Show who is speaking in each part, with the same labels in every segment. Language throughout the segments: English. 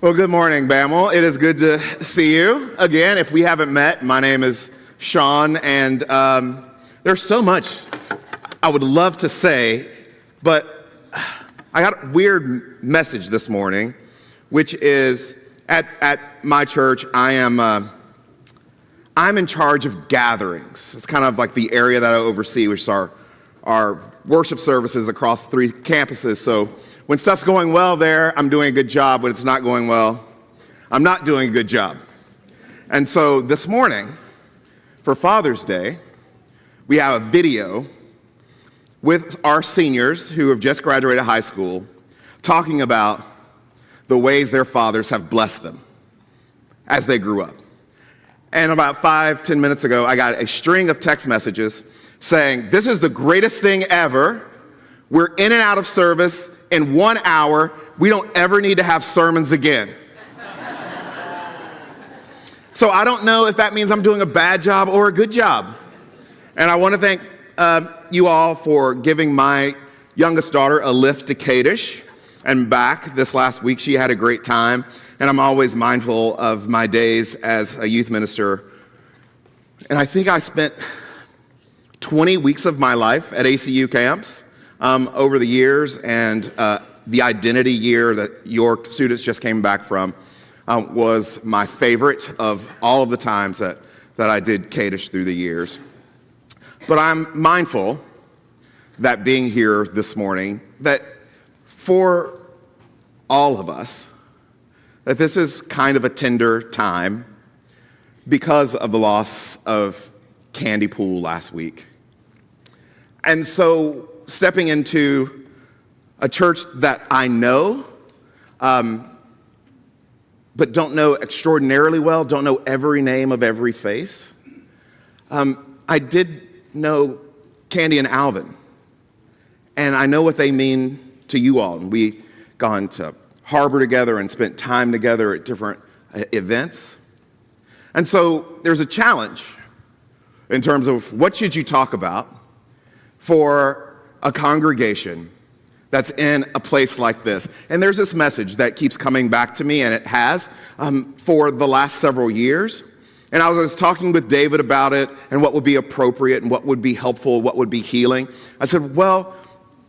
Speaker 1: Well, good morning, Bamel. It is good to see you again. If we haven't met, my name is Sean, and there's so much I would love to say, but I got a weird message this morning, which is at my church, I'm in charge of gatherings. It's kind of like the area that I oversee, which is our worship services across 3 campuses. So when stuff's going well there, I'm doing a good job. When it's not going well, I'm not doing a good job. And so this morning, for Father's Day, we have a video with our seniors who have just graduated high school talking about the ways their fathers have blessed them as they grew up. And about 5-10 minutes ago, I got a string of text messages saying, "This is the greatest thing ever. We're in and out of service in 1 hour. We don't ever need to have sermons again." So I don't know if that means I'm doing a bad job or a good job. And I want to thank you all for giving my youngest daughter a lift to Kadesh and back this last week. She had a great time. And I'm always mindful of my days as a youth minister. And I think I spent 20 weeks of my life at ACU camps over the years, and the identity year that your students just came back from was my favorite of all of the times that I did Kadesh through the years. But I'm mindful that being here this morning, that for all of us, that this is kind of a tender time because of the loss of Candy Pool last week. And so stepping into a church that I know, but don't know extraordinarily well, don't know every name of every face. I did know Candy and Alvin, and I know what they mean to you all. And we gone to Harbor together and spent time together at different events. And so there's a challenge in terms of what should you talk about for a congregation that's in a place like this. And there's this message that keeps coming back to me, and it has for the last several years. And I was talking with David about it and what would be appropriate and what would be helpful, what would be healing. I said, well,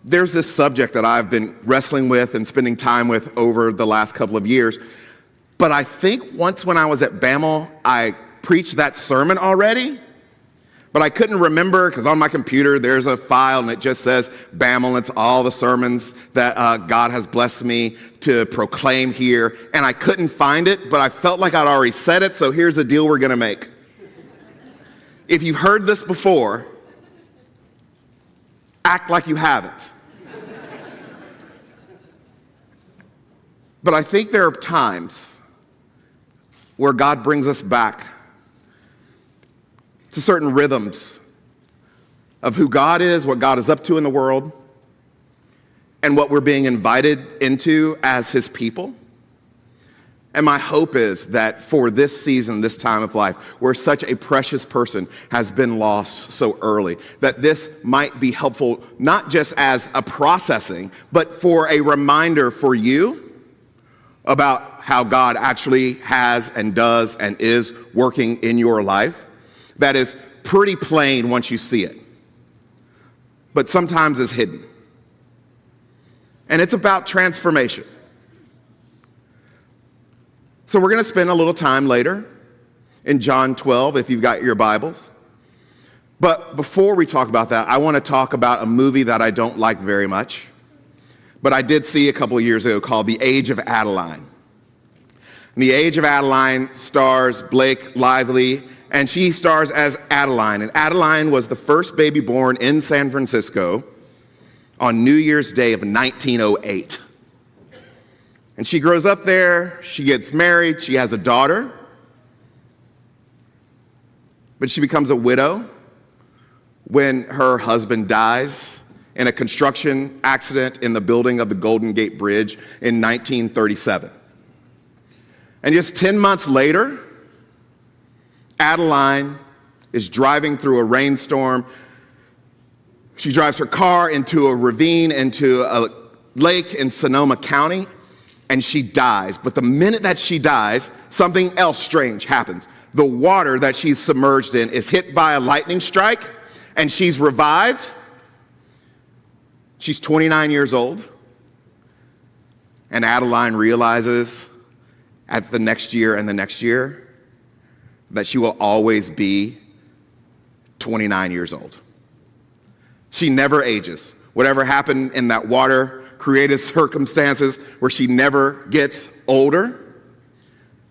Speaker 1: there's this subject that I've been wrestling with and spending time with over the last couple of years. But I think once when I was at Bamel, I preached that sermon already. But I couldn't remember because on my computer, there's a file and it just says Bamel. And it's all the sermons that God has blessed me to proclaim here. And I couldn't find it, but I felt like I'd already said it. So here's the deal we're going to make. If you've heard this before, act like you haven't. But I think there are times where God brings us back to certain rhythms of who God is, what God is up to in the world, and what we're being invited into as his people. And my hope is that for this season, this time of life, where such a precious person has been lost so early, that this might be helpful, not just as a processing, but for a reminder for you about how God actually has and does and is working in your life. That is pretty plain once you see it, but sometimes is hidden. And it's about transformation. So we're going to spend a little time later in John 12, if you've got your Bibles. But before we talk about that, I want to talk about a movie that I don't like very much, but I did see a couple of years ago called The Age of Adeline. And The Age of Adeline stars Blake Lively, and she stars as Adeline. And Adeline was the first baby born in San Francisco on New Year's Day of 1908. And she grows up there, she gets married, she has a daughter, but she becomes a widow when her husband dies in a construction accident in the building of the Golden Gate Bridge in 1937. And just 10 months later, Adeline is driving through a rainstorm. She drives her car into a ravine, into a lake in Sonoma County, and she dies. But the minute that she dies, something else strange happens. The water that she's submerged in is hit by a lightning strike, and she's revived. She's 29 years old. And Adeline realizes at the next year and the next year that she will always be 29 years old. She never ages. Whatever happened in that water created circumstances where she never gets older.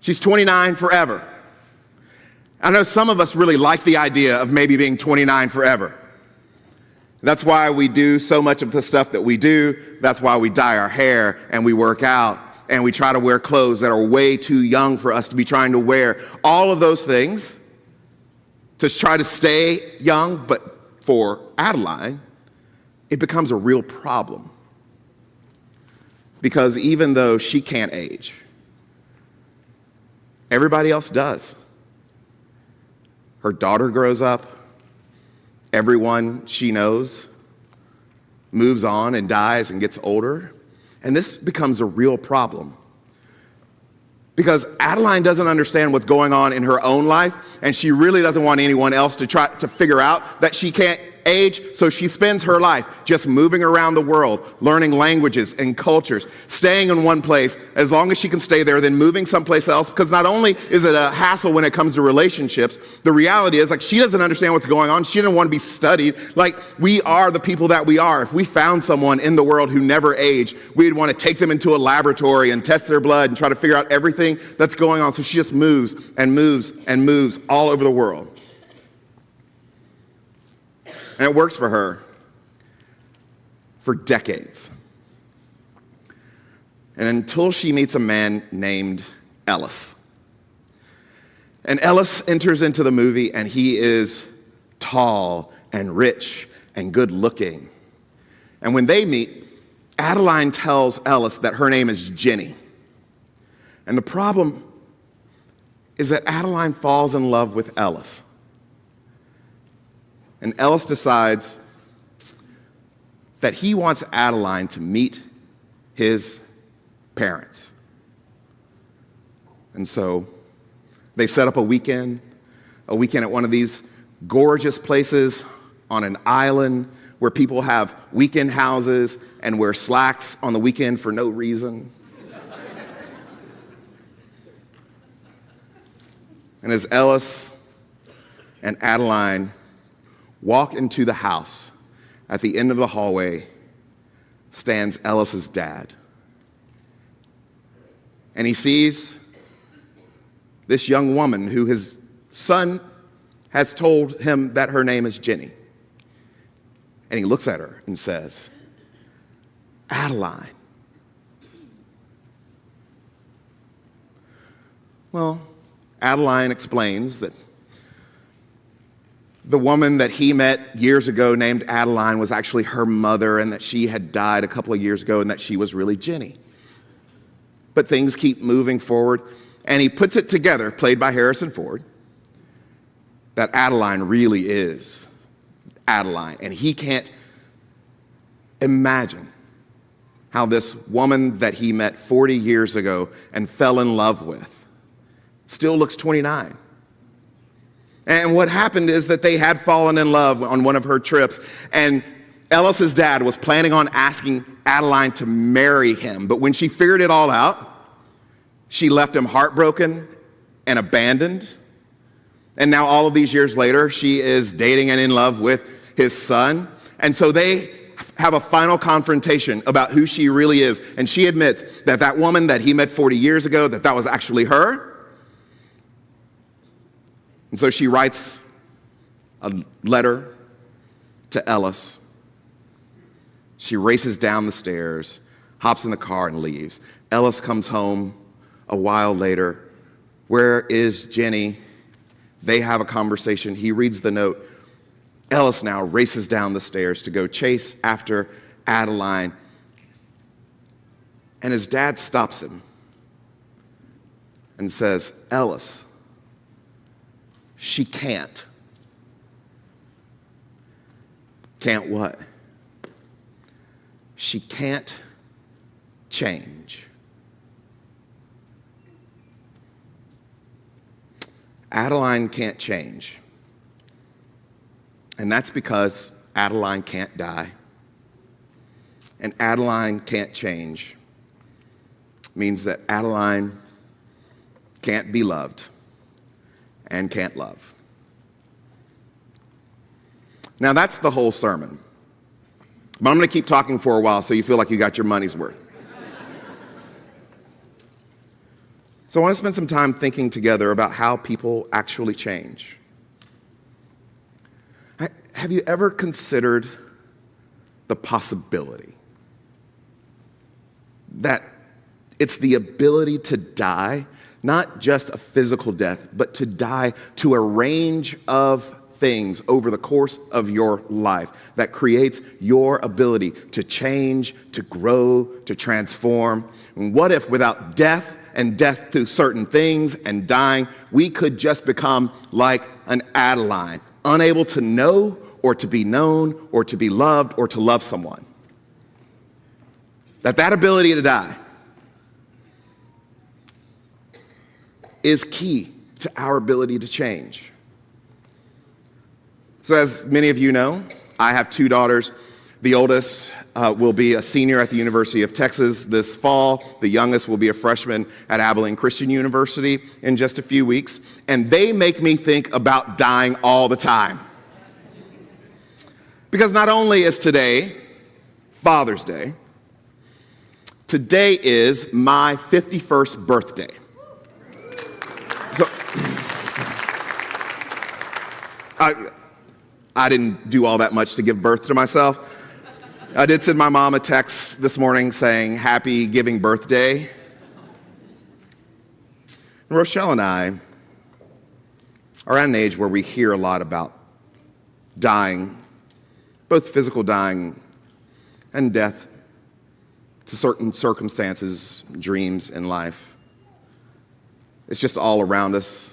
Speaker 1: She's 29 forever. I know some of us really like the idea of maybe being 29 forever. That's why we do so much of the stuff that we do. That's why we dye our hair and we work out and we try to wear clothes that are way too young for us to be trying to wear. All of those things to try to stay young, but for Adeline, it becomes a real problem. Because even though she can't age, everybody else does. Her daughter grows up. Everyone she knows moves on and dies and gets older. And this becomes a real problem. Because Adeline doesn't understand what's going on in her own life, and she really doesn't want anyone else to try to figure out that she can't age, so she spends her life just moving around the world, learning languages and cultures, staying in one place as long as she can stay there, then moving someplace else, because not only is it a hassle when it comes to relationships, the reality is, like, she doesn't understand what's going on. She doesn't want to be studied. Like, we are the people that we are. If we found someone in the world who never aged, we'd want to take them into a laboratory and test their blood and try to figure out everything that's going on. So she just moves and moves and moves all over the world. And it works for her for decades. And until she meets a man named Ellis. And Ellis enters into the movie, and he is tall and rich and good looking. And when they meet, Adeline tells Ellis that her name is Jenny. And the problem is that Adeline falls in love with Ellis. And Ellis decides that he wants Adeline to meet his parents. And so they set up a weekend at one of these gorgeous places on an island where people have weekend houses and wear slacks on the weekend for no reason. And as Ellis and Adeline walk into the house, at the end of the hallway stands Ellis's dad. And he sees this young woman who his son has told him that her name is Jenny. And he looks at her and says, Adeline. Well, Adeline explains that the woman that he met years ago named Adeline was actually her mother, and that she had died a couple of years ago, and that she was really Jenny. But things keep moving forward, and he puts it together, played by Harrison Ford, that Adeline really is Adeline. And he can't imagine how this woman that he met 40 years ago and fell in love with still looks 29. And what happened is that they had fallen in love on one of her trips, and Ellis's dad was planning on asking Adeline to marry him. But when she figured it all out, she left him heartbroken and abandoned. And now all of these years later, she is dating and in love with his son. And so they have a final confrontation about who she really is. And she admits that that woman that he met 40 years ago, that was actually her. And so she writes a letter to Ellis. She races down the stairs, hops in the car, and leaves. Ellis comes home a while later. Where is Jenny? They have a conversation. He reads the note. Ellis now races down the stairs to go chase after Adeline. And his dad stops him and says, Ellis, she can't. Can't what? She can't change. Adeline can't change. And that's because Adeline can't die. And Adeline can't change means that Adeline can't be loved and can't love. Now that's the whole sermon. But I'm going to keep talking for a while so you feel like you got your money's worth. So I want to spend some time thinking together about how people actually change. Have you ever considered the possibility that it's the ability to die, not just a physical death, but to die to a range of things over the course of your life that creates your ability to change, to grow, to transform? And what if without death and death to certain things and dying, we could just become like an Adeline, unable to know or to be known or to be loved or to love someone? That ability to die is key to our ability to change. So as many of you know, I have two daughters. The oldest will be a senior at the University of Texas this fall. The youngest will be a freshman at Abilene Christian University in just a few weeks. And they make me think about dying all the time. Because not only is today Father's Day, today is my 51st birthday. So I didn't do all that much to give birth to myself. I did send my mom a text this morning saying, "Happy giving birthday." And Rochelle and I are at an age where we hear a lot about dying, both physical dying and death to certain circumstances, dreams in life. It's just all around us.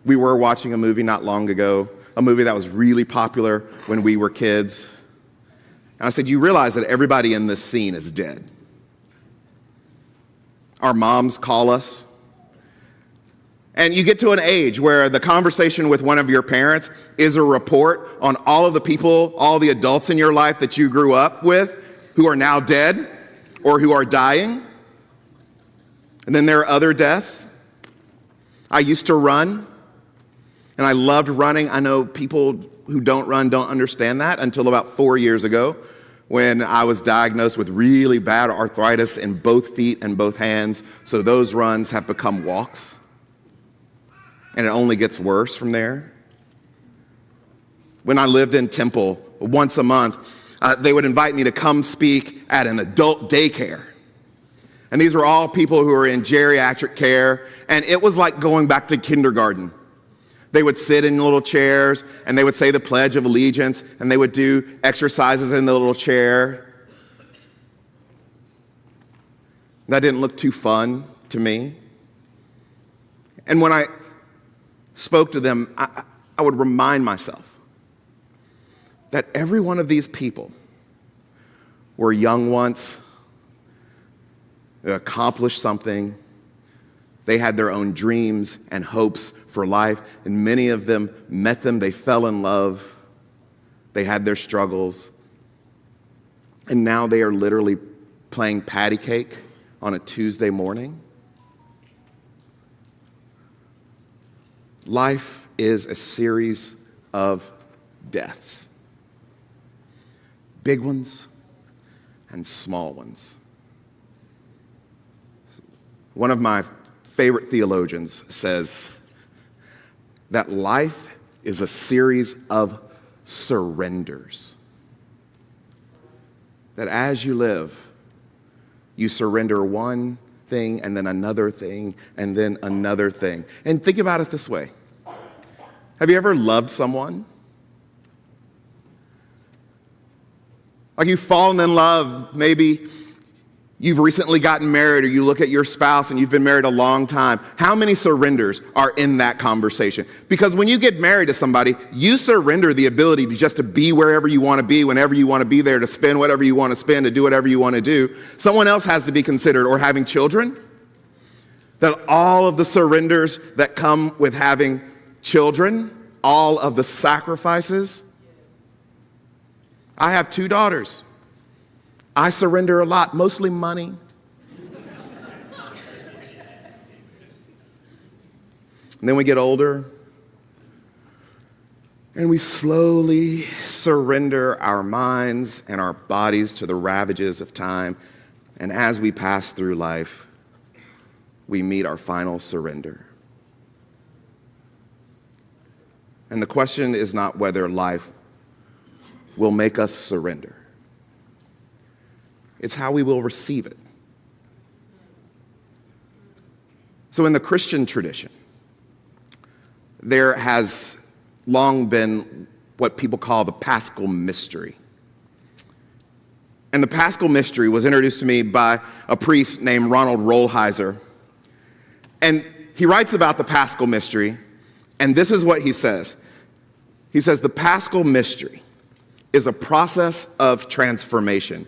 Speaker 1: We were watching a movie not long ago, a movie that was really popular when we were kids. And I said, you realize that everybody in this scene is dead. Our moms call us. And you get to an age where the conversation with one of your parents is a report on all of the people, all the adults in your life that you grew up with who are now dead or who are dying. And then there are other deaths. I used to run, and I loved running. I know people who don't run don't understand that until about 4 years ago when I was diagnosed with really bad arthritis in both feet and both hands. So those runs have become walks. And it only gets worse from there. When I lived in Temple, once a month, they would invite me to come speak at an adult daycare. And these were all people who were in geriatric care, and it was like going back to kindergarten. They would sit in little chairs, and they would say the Pledge of Allegiance, and they would do exercises in the little chair. That didn't look too fun to me. And when I spoke to them, I would remind myself that every one of these people were young once. They accomplished something. They had their own dreams and hopes for life, and many of them met them. They fell in love. They had their struggles. And now they are literally playing patty cake on a Tuesday morning. Life is a series of deaths, big ones and small ones. One of my favorite theologians says that life is a series of surrenders. That as you live, you surrender one thing and then another thing and then another thing. And think about it this way. Have you ever loved someone? Like you've fallen in love, maybe you've recently gotten married, or you look at your spouse and you've been married a long time. How many surrenders are in that conversation? Because when you get married to somebody, you surrender the ability to just to be wherever you want to be, whenever you want to be there, to spend whatever you want to spend, to do whatever you want to do. Someone else has to be considered, or having children. that all of the surrenders that come with having children, all of the sacrifices. I have 2 daughters. I surrender a lot, mostly money. And then we get older, and we slowly surrender our minds and our bodies to the ravages of time. And as we pass through life, we meet our final surrender. And the question is not whether life will make us surrender. It's how we will receive it. So in the Christian tradition, there has long been what people call the Paschal Mystery. And the Paschal Mystery was introduced to me by a priest named Ronald Rolheiser. And he writes about the Paschal Mystery, and this is what he says. He says, the Paschal Mystery is a process of transformation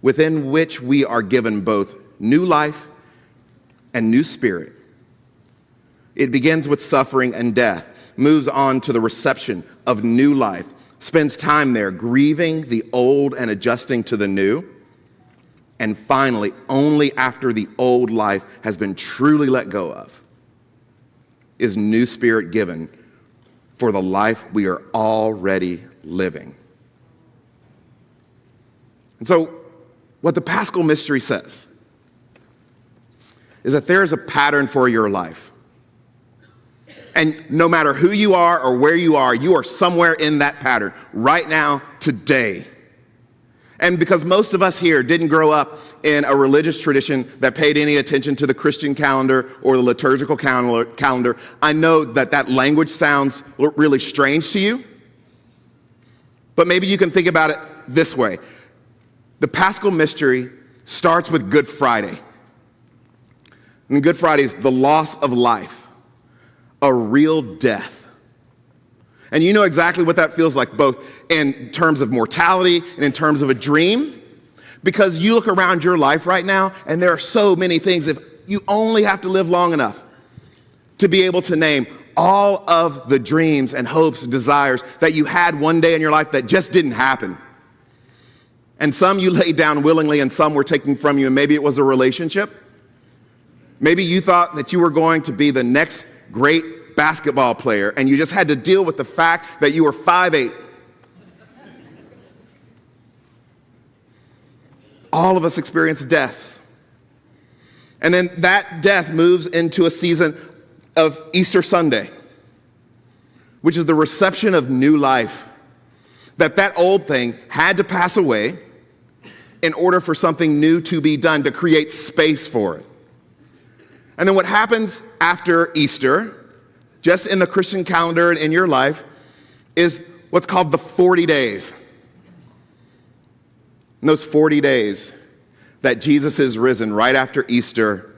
Speaker 1: within which we are given both new life and new spirit. It begins with suffering and death, moves on to the reception of new life, spends time there grieving the old and adjusting to the new, and finally, only after the old life has been truly let go of, is new spirit given for the life we are already living. And so, what the Paschal Mystery says is that there is a pattern for your life. And no matter who you are or where you are somewhere in that pattern right now, today. And because most of us here didn't grow up in a religious tradition that paid any attention to the Christian calendar or the liturgical calendar, I know that language sounds really strange to you. But maybe you can think about it this way. The Paschal Mystery starts with Good Friday. And Good Friday is the loss of life. A real death. And you know exactly what that feels like, both in terms of mortality and in terms of a dream, because you look around your life right now and there are so many things. If you only have to live long enough to be able to name all of the dreams and hopes and desires that you had one day in your life that just didn't happen. And some you laid down willingly and some were taken from you, and maybe it was a relationship. Maybe you thought that you were going to be the next great basketball player, and you just had to deal with the fact that you were 5'8". All of us experience deaths. And then that death moves into a season of Easter Sunday, which is the reception of new life. That old thing had to pass away in order for something new to be done, to create space for it. And then what happens after Easter, just in the Christian calendar and in your life, is what's called the 40 days. And those 40 days that Jesus is risen right after Easter,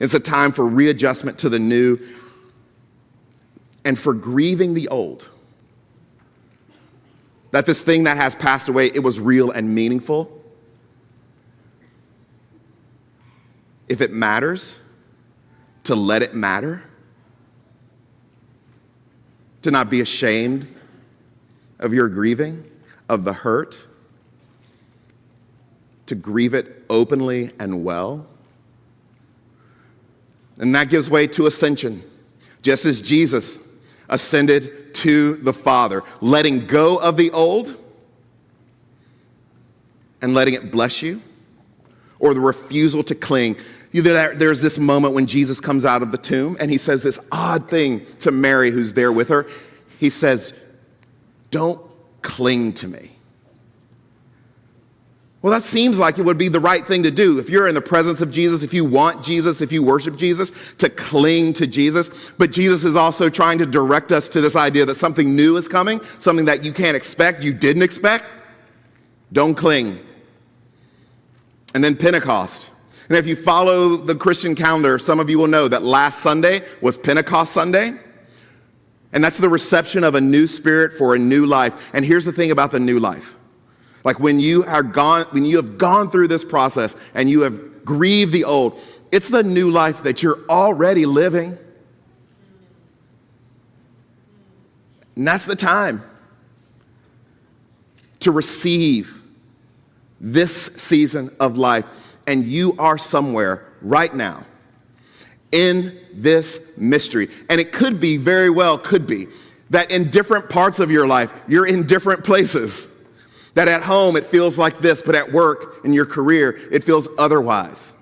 Speaker 1: it's a time for readjustment to the new and for grieving the old. That this thing that has passed away, it was real and meaningful. If it matters, to let it matter, to not be ashamed of your grieving, of the hurt, to grieve it openly and well. And that gives way to ascension, just as Jesus ascended to the Father, letting go of the old and letting it bless you, or the refusal to cling. There's this moment when Jesus comes out of the tomb and he says this odd thing to Mary, who's there with her. He says, "Don't cling to me." Well, that seems like it would be the right thing to do. If you're in the presence of Jesus, if you want Jesus, if you worship Jesus, to cling to Jesus. But Jesus is also trying to direct us to this idea that something new is coming, something that you can't expect, you didn't expect. Don't cling. And then Pentecost. And if you follow the Christian calendar, some of you will know that last Sunday was Pentecost Sunday. And that's the reception of a new spirit for a new life. And here's the thing about the new life. Like when you have gone through this process and you have grieved the old, It's the new life that you're already living. And that's the time to receive this season of life. And you are somewhere right now in this mystery. And it could be, very well could be, that in different parts of your life, you're in different places. That at home it feels like this, but at work, in your career, it feels otherwise.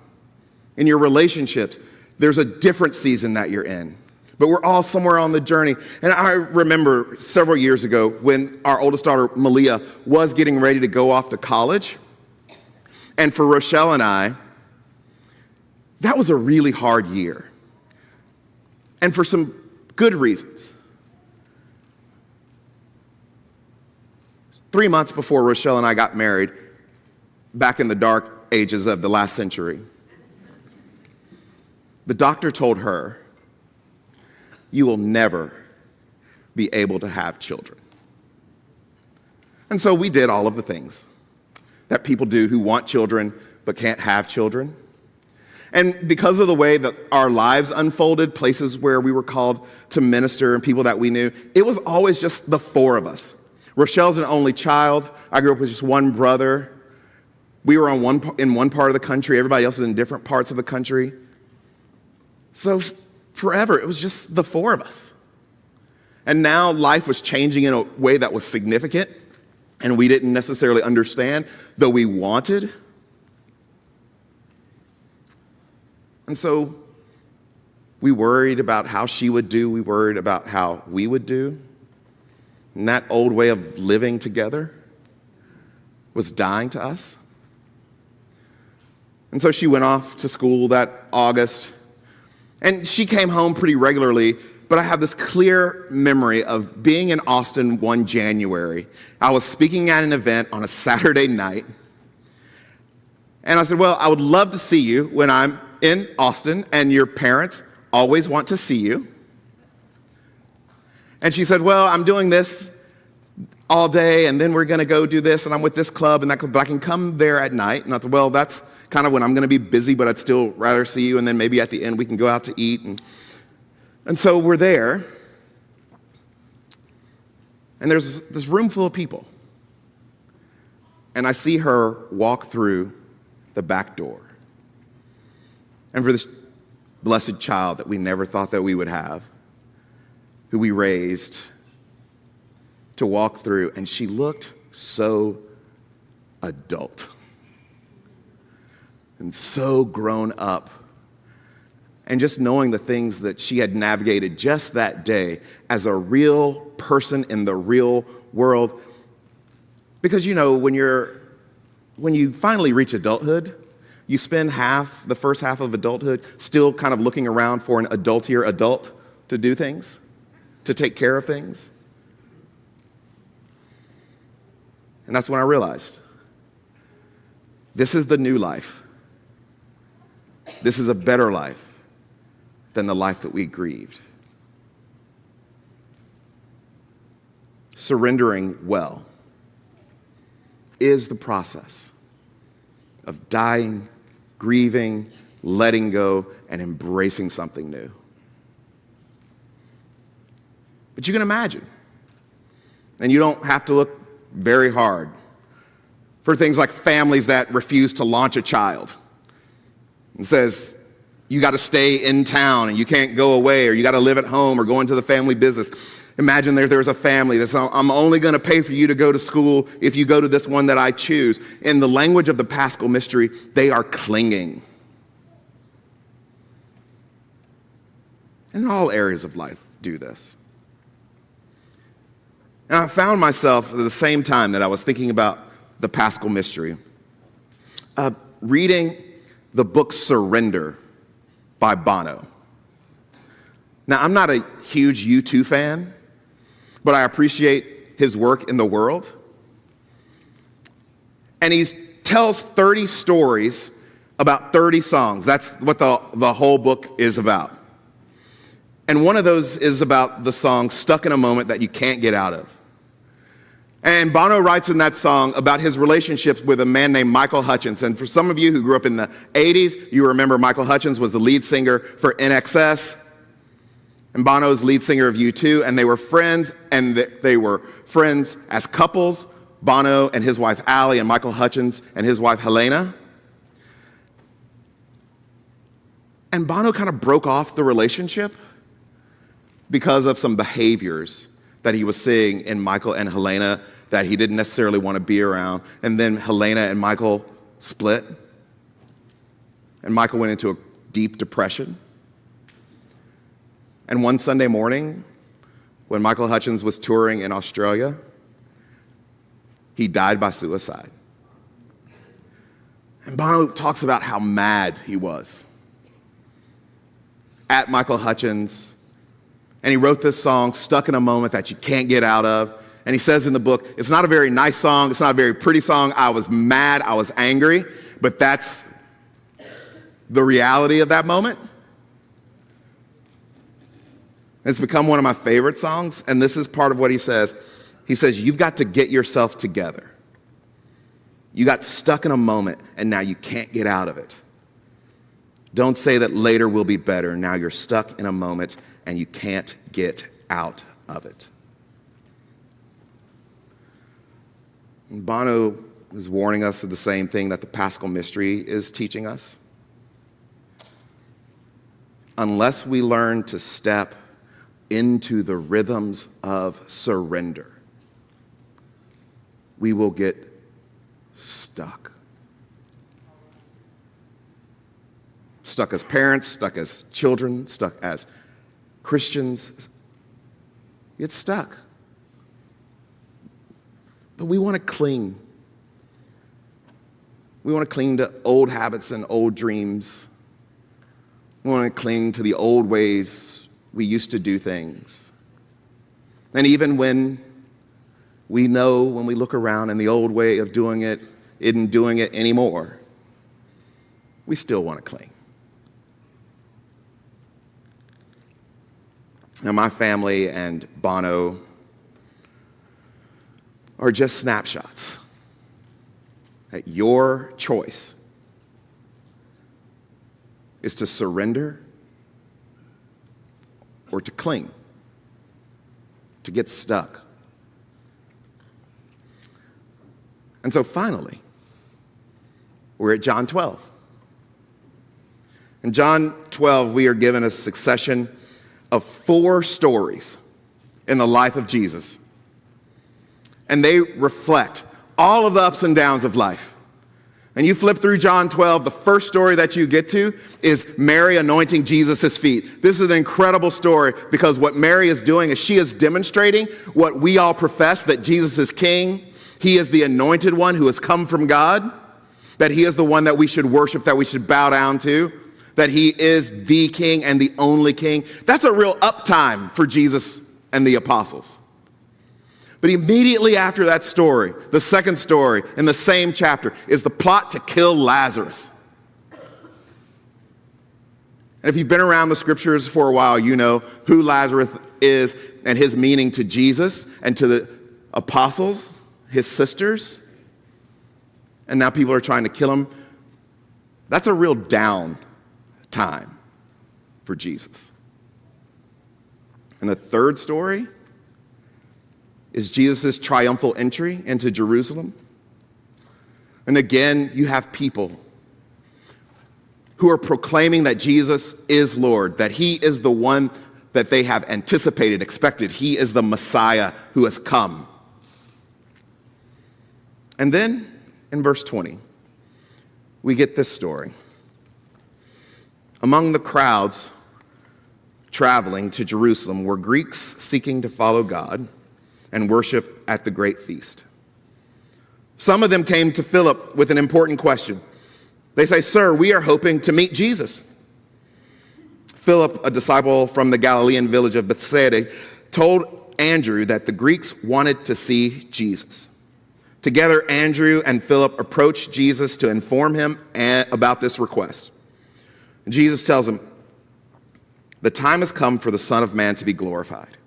Speaker 1: In your relationships, there's a different season that you're in. But we're all somewhere on the journey. And I remember several years ago when our oldest daughter, Malia, was getting ready to go off to college. And for Rochelle and I, that was a really hard year. And for some good reasons. 3 months before Rochelle and I got married, back in the dark ages of the last century, the doctor told her, "You will never be able to have children." And so we did all of the things that people do who want children but can't have children. And because of the way that our lives unfolded, places where we were called to minister and people that we knew, it was always just the four of us. Rochelle's an only child. I grew up with just one brother. We were in one part of the country. Everybody else is in different parts of the country. So forever, it was just the four of us. And now life was changing in a way that was significant, and we didn't necessarily understand, though we wanted. And so we worried about how she would do. We worried about how we would do. And that old way of living together was dying to us. And so she went off to school that August. And she came home pretty regularly, but I have this clear memory of being in Austin one January. I was speaking at an event on a Saturday night. And I said, "Well, I would love to see you when I'm in Austin, and your parents always want to see you." And she said, "Well, I'm doing this all day, and then we're going to go do this, and I'm with this club and that club, but I can come there at night." And I said, "Well, that's kind of when I'm going to be busy, but I'd still rather see you, and then maybe at the end we can go out to eat." And so we're there, and there's this room full of people. And I see her walk through the back door. And for this blessed child that we never thought that we would have, who we raised, to walk through, and she looked so adult and so grown up. And just knowing the things that she had navigated just that day as a real person in the real world. Because, you know, when you finally reach adulthood, you spend the first half of adulthood still kind of looking around for an adultier adult to do things, to take care of things. And that's when I realized, this is the new life. This is a better life than the life that we grieved. Surrendering well is the process of dying, grieving, letting go, and embracing something new. But you can imagine, and you don't have to look very hard, for things like families that refuse to launch a child and says, you got to stay in town and you can't go away, or you got to live at home or go into the family business. Imagine there's a family that's, I'm only going to pay for you to go to school if you go to this one that I choose. In the language of the Paschal Mystery, they are clinging. And all areas of life do this. And I found myself at the same time that I was thinking about the Paschal Mystery, reading the book Surrender by Bono. Now, I'm not a huge U2 fan, but I appreciate his work in the world. And he tells 30 stories about 30 songs. That's what the whole book is about. And one of those is about the song Stuck in a Moment That You Can't Get Out of. And Bono writes in that song about his relationships with a man named Michael Hutchence. And for some of you who grew up in the 80s, you remember Michael Hutchence was the lead singer for INXS. And Bono's lead singer of U2. And they were friends, and they were friends as couples. Bono and his wife Allie, and Michael Hutchence and his wife Helena. And Bono kind of broke off the relationship because of some behaviors that he was seeing in Michael and Helena that he didn't necessarily want to be around. And then Helena and Michael split. And Michael went into a deep depression. And one Sunday morning, when Michael Hutchence was touring in Australia, he died by suicide. And Bono talks about how mad he was at Michael Hutchence. And he wrote this song, Stuck in a Moment That You Can't Get Out Of. And he says in the book, it's not a very nice song, it's not a very pretty song. I was mad, I was angry, but that's the reality of that moment. It's become one of my favorite songs, and this is part of what he says. He says, you've got to get yourself together. You got stuck in a moment, and now you can't get out of it. Don't say that later will be better. Now you're stuck in a moment, and you can't get out of it. And Bono is warning us of the same thing that the Paschal Mystery is teaching us. Unless we learn to step into the rhythms of surrender, we will get stuck. Stuck as parents, stuck as children, stuck as Christians. Get stuck. But we want to cling. We want to cling to old habits and old dreams. We want to cling to the old ways we used to do things. And even when we know, when we look around and the old way of doing it isn't doing it anymore, we still want to cling. Now, my family and Bono are just snapshots. That your choice is to surrender or to cling, to get stuck. And so finally, we're at John 12. In John 12, we are given a succession of 4 stories in the life of Jesus. And they reflect all of the ups and downs of life. And you flip through John 12, the first story that you get to is Mary anointing Jesus' feet. This is an incredible story because what Mary is doing is she is demonstrating what we all profess, that Jesus is King. He is the anointed one who has come from God, that he is the one that we should worship, that we should bow down to, that he is the King and the only King. That's a real uptime for Jesus and the apostles. But immediately after that story, the second story in the same chapter is the plot to kill Lazarus. And if you've been around the scriptures for a while, you know who Lazarus is and his meaning to Jesus and to the apostles, his sisters. And now people are trying to kill him. That's a real down time for Jesus. And the third story is Jesus' triumphal entry into Jerusalem. And again, you have people who are proclaiming that Jesus is Lord, that he is the one that they have anticipated, expected. He is the Messiah who has come. And then in verse 20, we get this story. Among the crowds traveling to Jerusalem were Greeks seeking to follow God and worship at the great feast. Some of them came to Philip with an important question. They say, "Sir, we are hoping to meet Jesus." Philip, a disciple from the Galilean village of Bethsaida, told Andrew that the Greeks wanted to see Jesus. Together, Andrew and Philip approached Jesus to inform him about this request. And Jesus tells him, "The time has come for the Son of Man to be glorified.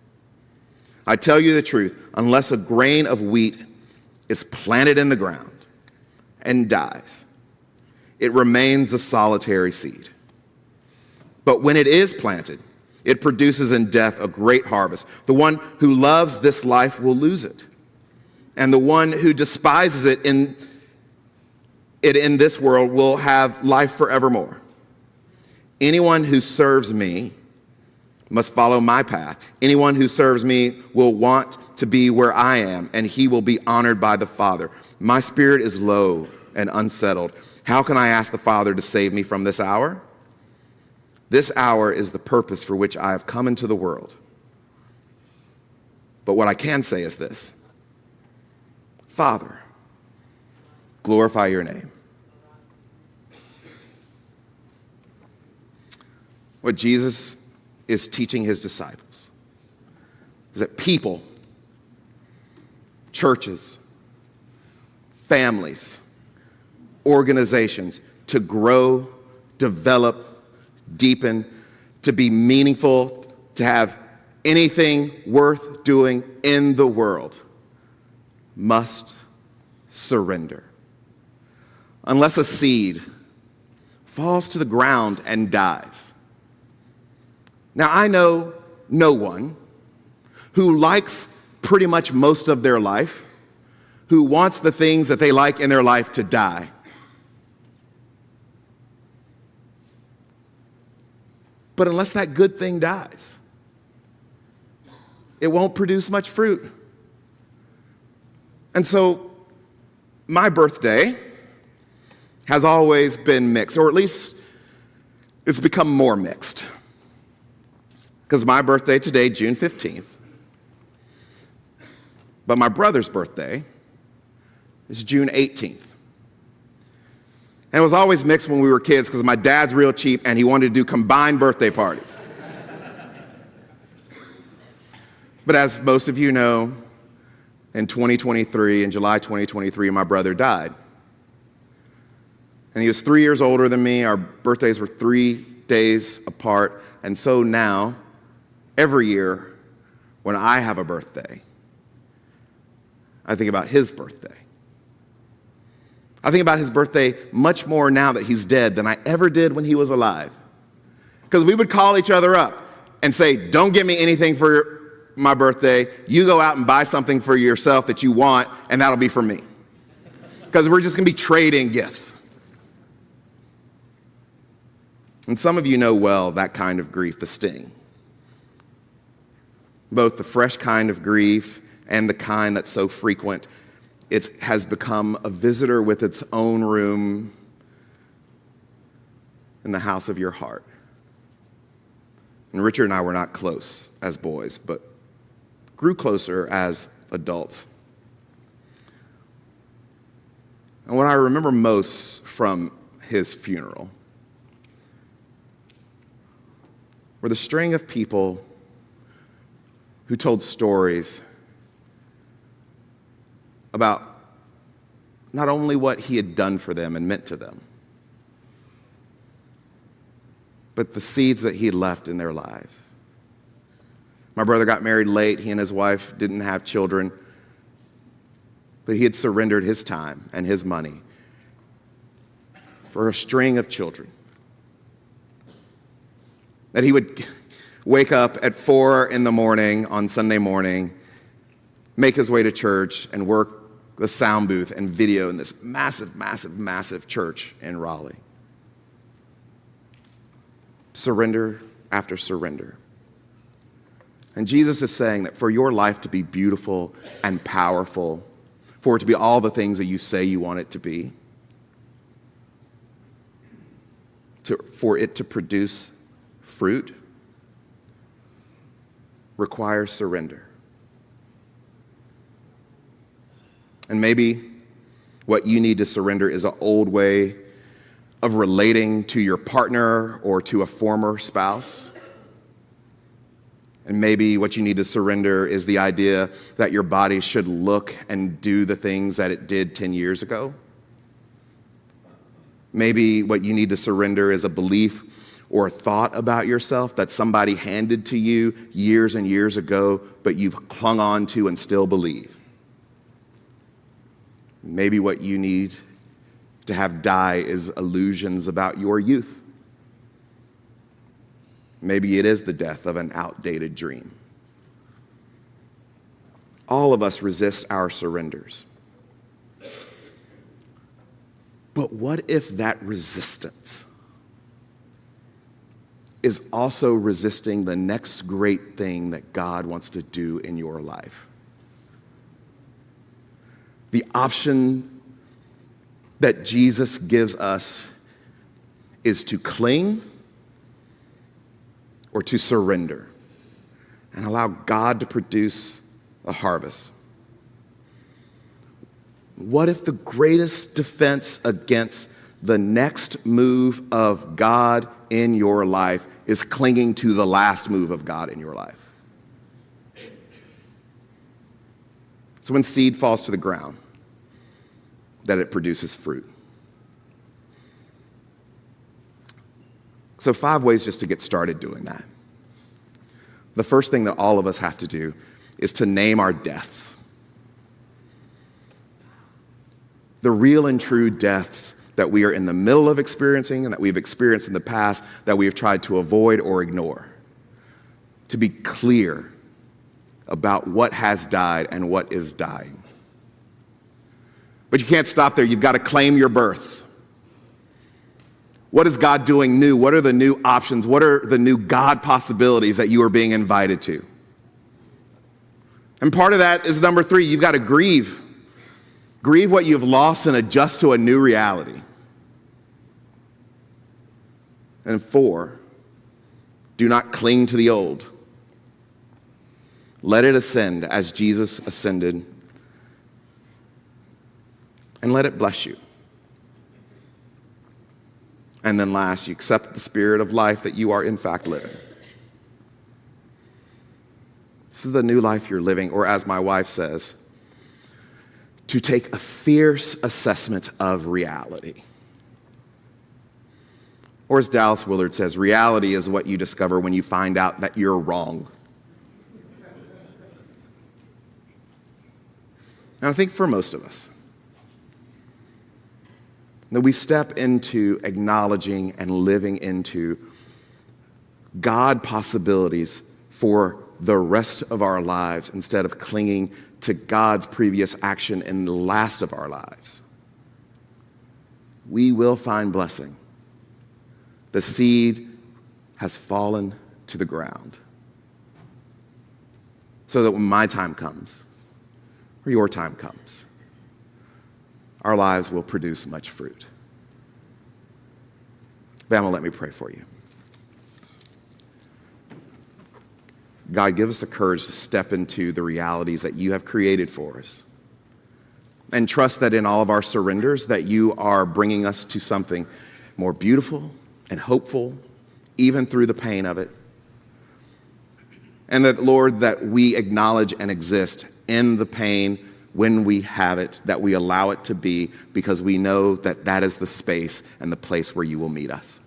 Speaker 1: I tell you the truth, unless a grain of wheat is planted in the ground and dies, it remains a solitary seed. But when it is planted, it produces in death a great harvest. The one who loves this life will lose it, and the one who despises it in this world will have life forevermore. Anyone who serves me must follow my path. Anyone who serves me will want to be where I am, and he will be honored by the Father. My spirit is low and unsettled. How can I ask the Father to save me from this hour? This hour is the purpose for which I have come into the world. But what I can say is this: Father, glorify your name. What Jesus is teaching his disciples is that people, churches, families, organizations, to grow, develop, deepen, to be meaningful, to have anything worth doing in the world, must surrender. Unless a seed falls to the ground and dies. Now, I know no one who likes pretty much most of their life, who wants the things that they like in their life to die. But unless that good thing dies, it won't produce much fruit. And so my birthday has always been mixed, or at least it's become more mixed. Because my birthday today, June 15th, but my brother's birthday is June 18th. And it was always mixed when we were kids because my dad's real cheap and he wanted to do combined birthday parties. But as most of you know, in 2023, in July 2023, my brother died. And he was 3 years older than me. Our birthdays were 3 days apart. And so now, every year when I have a birthday, I think about his birthday. I think about his birthday much more now that he's dead than I ever did when he was alive. Because we would call each other up and say, don't get me anything for my birthday. You go out and buy something for yourself that you want, and that'll be for me. Because we're just going to be trading gifts. And some of you know well that kind of grief, the sting. Both the fresh kind of grief and the kind that's so frequent. It has become a visitor with its own room in the house of your heart. And Richard and I were not close as boys, but grew closer as adults. And what I remember most from his funeral were the string of people who told stories about not only what he had done for them and meant to them, but the seeds that he left in their lives. My brother got married late. He and his wife didn't have children, but he had surrendered his time and his money for a string of children. That he would wake up at 4 a.m. on Sunday morning, make his way to church, and work the sound booth and video in this massive, massive, massive church in Raleigh. Surrender after surrender. And Jesus is saying that for your life to be beautiful and powerful, for it to be all the things that you say you want it to be, for it to produce fruit, requires surrender. And maybe what you need to surrender is an old way of relating to your partner or to a former spouse. And maybe what you need to surrender is the idea that your body should look and do the things that it did 10 years ago. Maybe what you need to surrender is a belief or a thought about yourself that somebody handed to you years and years ago, but you've clung on to and still believe. Maybe what you need to have die is illusions about your youth. Maybe it is the death of an outdated dream. All of us resist our surrenders. But what if that resistance is also resisting the next great thing that God wants to do in your life? The option that Jesus gives us is to cling or to surrender and allow God to produce a harvest. What if the greatest defense against the next move of God in your life is clinging to the last move of God in your life? So when seed falls to the ground, that it produces fruit. So 5 ways just to get started doing that. The first thing that all of us have to do is to name our deaths. The real and true deaths that we are in the middle of experiencing and that we've experienced in the past that we have tried to avoid or ignore. To be clear about what has died and what is dying. But you can't stop there. You've got to claim your births. What is God doing new? What are the new options? What are the new God possibilities that you are being invited to? And part of that is number 3, you've got to grieve. Grieve what you've lost and adjust to a new reality. And 4, do not cling to the old. Let it ascend as Jesus ascended, and let it bless you. And then last, you accept the spirit of life that you are in fact living. This is the new life you're living, or as my wife says, to take a fierce assessment of reality. Or as Dallas Willard says, reality is what you discover when you find out that you're wrong. And I think for most of us, that we step into acknowledging and living into God possibilities for the rest of our lives instead of clinging to God's previous action in the last of our lives. We will find blessing. The seed has fallen to the ground. So that when my time comes, or your time comes, our lives will produce much fruit. Bama, let me pray for you. God, give us the courage to step into the realities that you have created for us. And trust that in all of our surrenders that you are bringing us to something more beautiful and hopeful, even through the pain of it. And that, Lord, that we acknowledge and exist in the pain when we have it, that we allow it to be, because we know that that is the space and the place where you will meet us.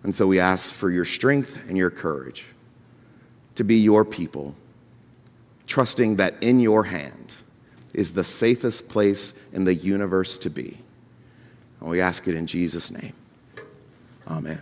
Speaker 1: And so we ask for your strength and your courage to be your people, trusting that in your hand is the safest place in the universe to be. And we ask it in Jesus' name. Amen.